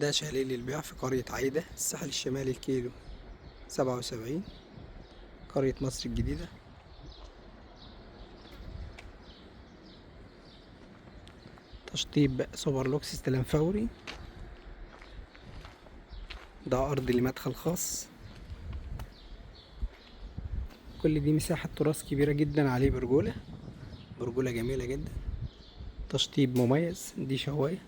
ده شاليه للبيع في قرية عايدة، الساحل الشمالي، الكيلو 77، قرية مصر الجديدة. تشطيب سوبر لوكس، استلام فوري. ده أرض لمدخل خاص. كل دي مساحة تراث كبيرة جدا، عليه برجولة، برجولة جميلة جدا، تشطيب مميز. دي شواية.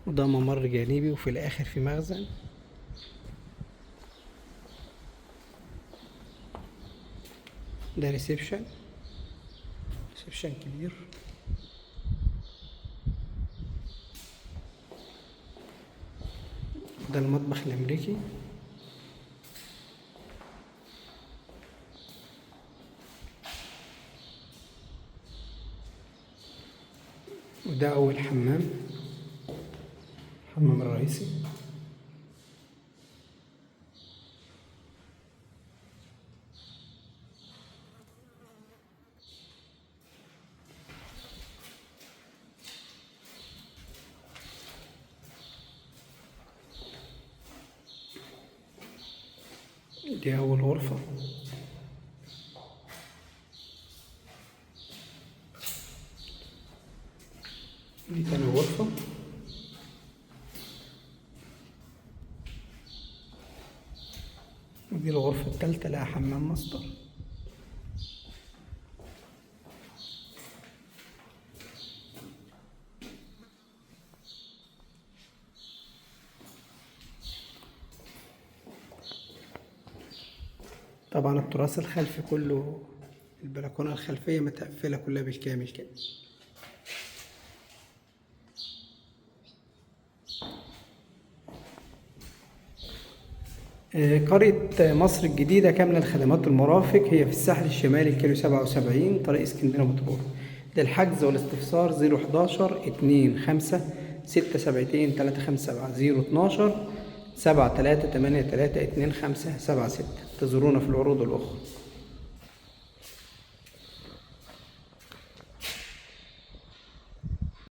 وده ممر جانبي، وفي الآخر في مخزن. ده ريسبشن كبير. ده المطبخ الأمريكي. وده أول حمام، الحمام الرئيسي. دي أول غرفة. دي تاني غرفة. ودي الغرفة التالتة، لها حمام ماستر. طبعا التراث الخلفي كله، البلكونة الخلفية متقفلة كلها بالكامل كده. قرية مصر الجديدة كاملة الخدمات والمرافق، هي في الساحل الشمالي، الكيلو 77، طريق اسكندرية مطروح. للحجز والاستفسار 011 25 672 357 012 7383 2576. تزورونا في العروض الأخرى.